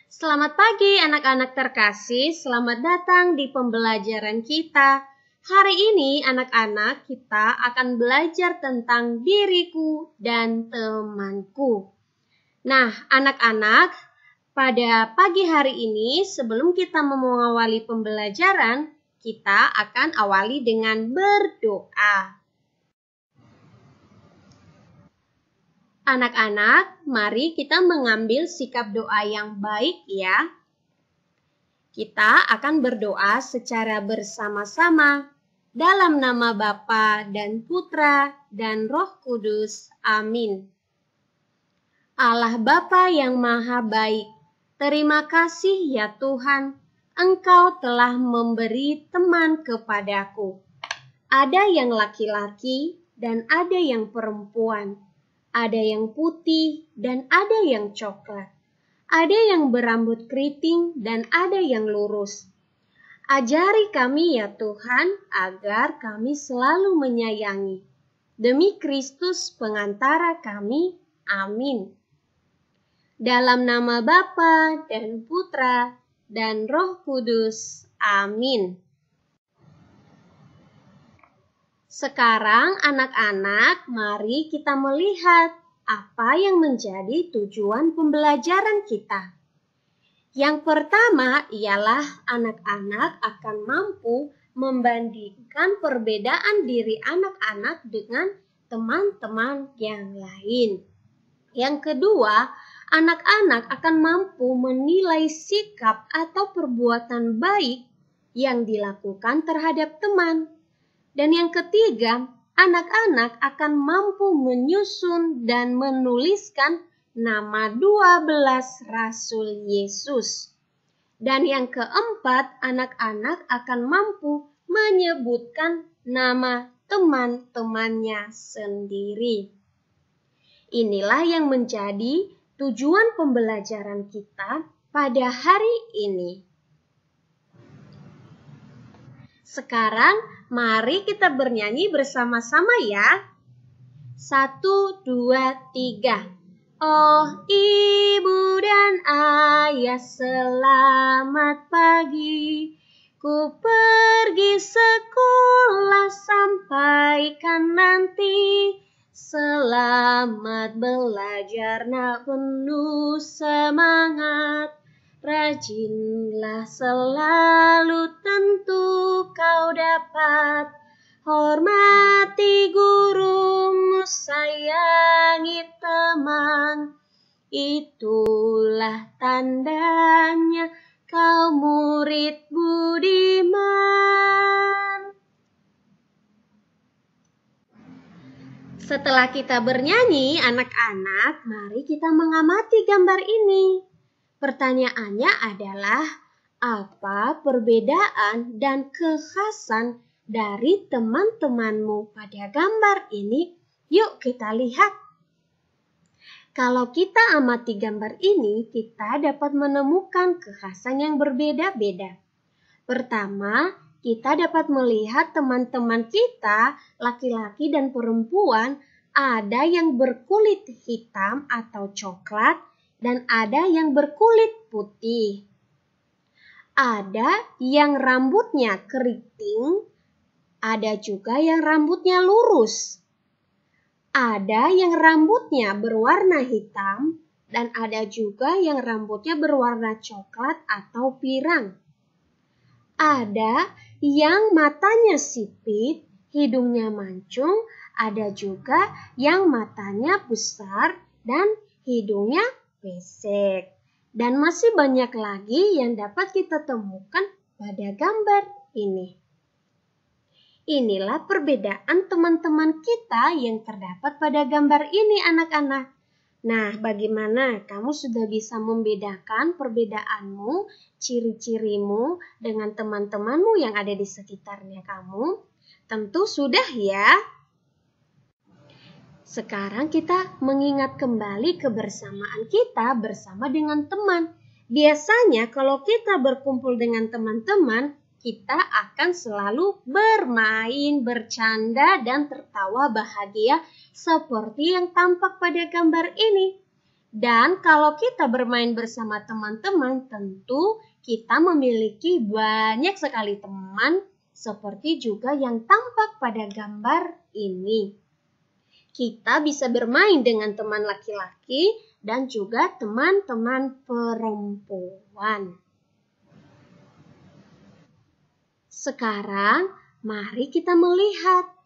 Selamat pagi anak-anak terkasih, selamat datang di pembelajaran kita. Hari ini anak-anak kita akan belajar tentang diriku dan temanku. Nah anak-anak, pada pagi hari ini sebelum kita mengawali pembelajaran, kita akan awali dengan berdoa. Anak-anak, mari kita mengambil sikap doa yang baik ya. Kita akan berdoa secara bersama-sama dalam nama Bapa dan Putra dan Roh Kudus. Amin. Allah Bapa yang Maha Baik, terima kasih ya Tuhan, Engkau telah memberi teman kepadaku. Ada yang laki-laki dan ada yang perempuan. Ada yang putih dan ada yang coklat. Ada yang berambut keriting dan ada yang lurus. Ajari kami ya Tuhan agar kami selalu menyayangi. Demi Kristus pengantara kami. Amin. Dalam nama Bapa dan Putra dan Roh Kudus. Amin. Sekarang anak-anak, mari kita melihat apa yang menjadi tujuan pembelajaran kita. Yang pertama ialah anak-anak akan mampu membandingkan perbedaan diri anak-anak dengan teman-teman yang lain. Yang kedua, anak-anak akan mampu menilai sikap atau perbuatan baik yang dilakukan terhadap teman. Dan yang ketiga, anak-anak akan mampu menyusun dan menuliskan nama 12 Rasul Yesus. Dan yang keempat, anak-anak akan mampu menyebutkan nama teman-temannya sendiri. Inilah yang menjadi tujuan pembelajaran kita pada hari ini. Sekarang, mari kita bernyanyi bersama-sama ya. 1, 2, 3. Oh ibu dan ayah selamat pagi. Ku pergi sekolah sampaikan nanti. Selamat belajar nak penuh semangat. Rajinlah selalu tentu kau dapat. Hormati gurumu, sayangi teman. Itulah tandanya kau murid budiman. Setelah kita bernyanyi, anak-anak, mari kita mengamati gambar ini. Pertanyaannya adalah, apa perbedaan dan kekhasan dari teman-temanmu pada gambar ini? Yuk kita lihat. Kalau kita amati gambar ini, kita dapat menemukan kekhasan yang berbeda-beda. Pertama, kita dapat melihat teman-teman kita, laki-laki dan perempuan, ada yang berkulit hitam atau coklat, dan ada yang berkulit putih. Ada yang rambutnya keriting, ada juga yang rambutnya lurus. Ada yang rambutnya berwarna hitam, dan ada juga yang rambutnya berwarna coklat atau pirang. Ada yang matanya sipit, hidungnya mancung, ada juga yang matanya besar dan hidungnya pesek. Dan masih banyak lagi yang dapat kita temukan pada gambar ini. Inilah perbedaan teman-teman kita yang terdapat pada gambar ini anak-anak. Nah, bagaimana kamu sudah bisa membedakan perbedaanmu, ciri-cirimu dengan teman-temanmu yang ada di sekitarnya kamu? Tentu sudah ya. Sekarang kita mengingat kembali kebersamaan kita bersama dengan teman. Biasanya kalau kita berkumpul dengan teman-teman, kita akan selalu bermain, bercanda, dan tertawa bahagia seperti yang tampak pada gambar ini. Dan kalau kita bermain bersama teman-teman, tentu kita memiliki banyak sekali teman, seperti juga yang tampak pada gambar ini. Kita bisa bermain dengan teman laki-laki dan juga teman-teman perempuan. Sekarang, mari kita melihat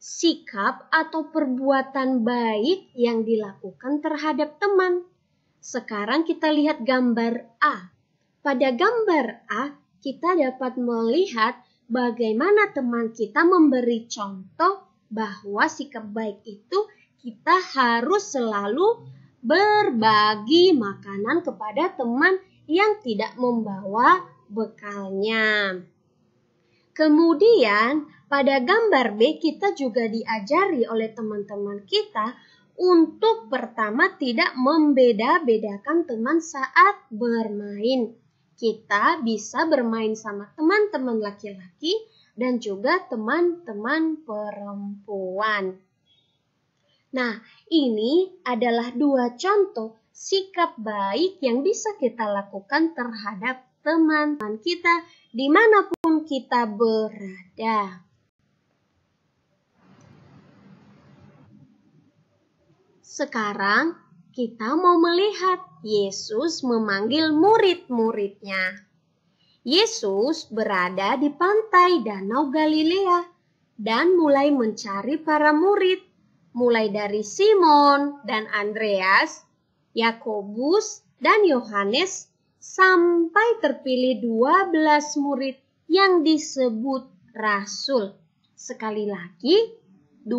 sikap atau perbuatan baik yang dilakukan terhadap teman. Sekarang kita lihat gambar A. Pada gambar A, kita dapat melihat bagaimana teman kita memberi contoh bahwa sikap baik itu kita harus selalu berbagi makanan kepada teman yang tidak membawa bekalnya. Kemudian, pada gambar B kita juga diajari oleh teman-teman kita untuk pertama tidak membeda-bedakan teman saat bermain. Kita bisa bermain sama teman-teman laki-laki dan juga teman-teman perempuan. Nah, ini adalah dua contoh sikap baik yang bisa kita lakukan terhadap teman-teman kita dimanapun kita berada. Sekarang kita mau melihat Yesus memanggil murid-muridnya. Yesus berada di pantai Danau Galilea dan mulai mencari para murid, mulai dari Simon dan Andreas, Yakobus dan Yohanes, sampai terpilih 12 murid yang disebut rasul. Sekali lagi, 12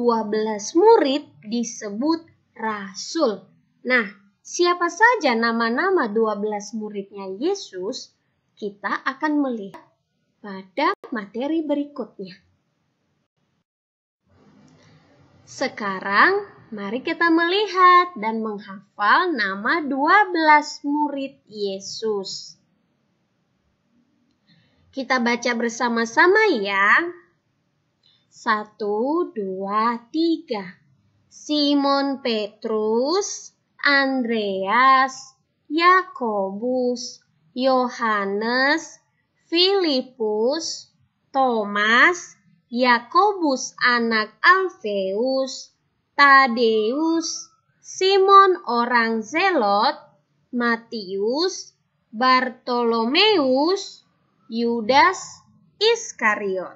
murid disebut rasul. Nah, siapa saja nama-nama 12 muridnya Yesus, kita akan melihat pada materi berikutnya. Sekarang, mari kita melihat dan menghafal nama 12 murid Yesus. Kita baca bersama-sama ya. 1, 2, 3. Simon Petrus, Andreas, Yakobus, Yohanes, Filipus, Thomas, Yakobus anak Alfeus, Tadeus, Simon orang Zelot, Matius, Bartolomeus, Yudas Iskariot.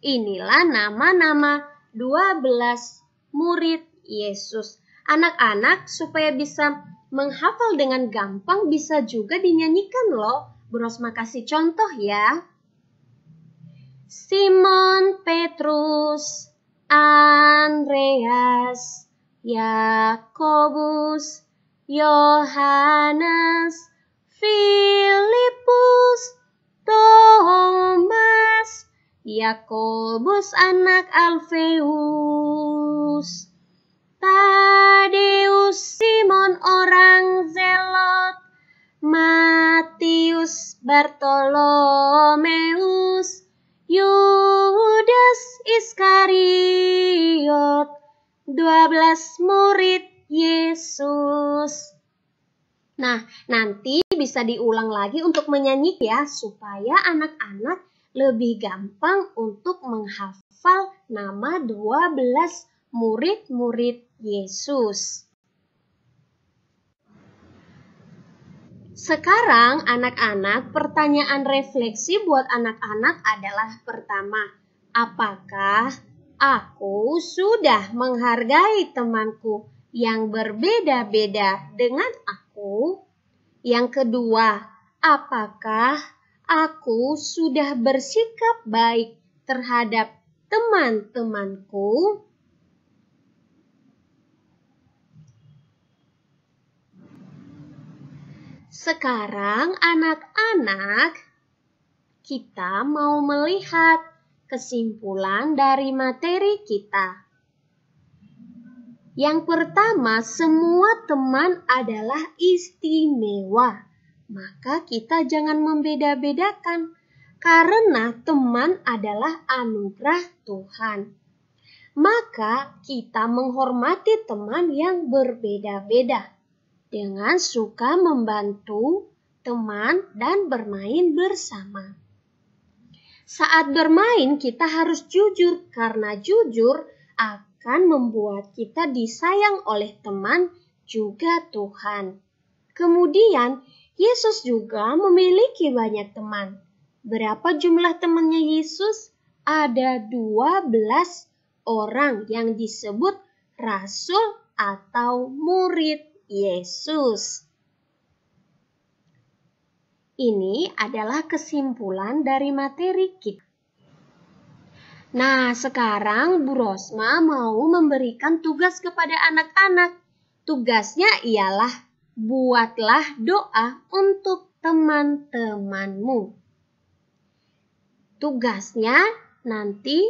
Inilah nama-nama 12 murid Yesus. Anak-anak supaya bisa menghafal dengan gampang bisa juga dinyanyikan loh. Bu Rosma kasih contoh ya. Simon Petrus, Andreas, Yakobus, Yohanes, Filipus, Thomas, Yakobus anak Alfeus, Tadeus, Simon orang Zelot, Matius, Bartolomeus, Yudas Iskariot, 12 murid Yesus. Nah, nanti bisa diulang lagi untuk menyanyi ya, supaya anak-anak lebih gampang untuk menghafal nama 12 murid-murid Yesus. Sekarang anak-anak, pertanyaan refleksi buat anak-anak adalah pertama, apakah aku sudah menghargai temanku yang berbeda-beda dengan aku? Yang kedua, apakah aku sudah bersikap baik terhadap teman-temanku? Sekarang anak-anak, kita mau melihat kesimpulan dari materi kita. Yang pertama, semua teman adalah istimewa. Maka kita jangan membeda-bedakan, karena teman adalah anugerah Tuhan. Maka kita menghormati teman yang berbeda-beda. dengan suka membantu teman dan bermain bersama. Saat bermain kita harus jujur karena jujur akan membuat kita disayang oleh teman juga Tuhan. Kemudian Yesus juga memiliki banyak teman. Berapa jumlah temannya Yesus? Ada 12 orang yang disebut rasul atau murid Yesus. Ini adalah kesimpulan dari materi kita. Nah, sekarang Bu Rosma mau memberikan tugas kepada anak-anak. Tugasnya ialah buatlah doa untuk teman-temanmu. Tugasnya nanti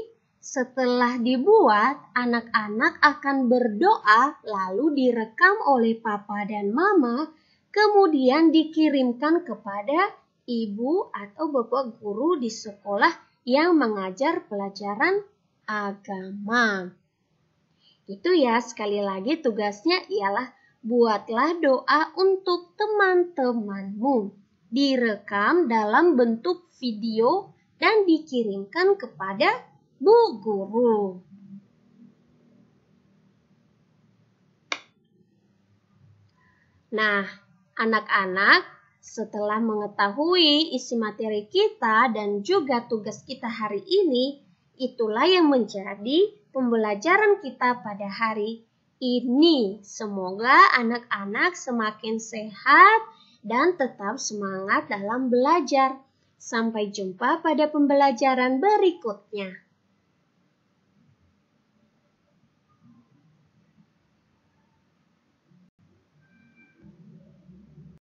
setelah dibuat, anak-anak akan berdoa lalu direkam oleh papa dan mama, kemudian dikirimkan kepada ibu atau bapak guru di sekolah yang mengajar pelajaran agama. Itu ya, sekali lagi tugasnya ialah buatlah doa untuk teman-temanmu. Direkam dalam bentuk video dan dikirimkan kepada Bu Guru. Nah, anak-anak, setelah mengetahui isi materi kita dan juga tugas kita hari ini, itulah yang menjadi pembelajaran kita pada hari ini. Semoga anak-anak semakin sehat dan tetap semangat dalam belajar. Sampai jumpa pada pembelajaran berikutnya.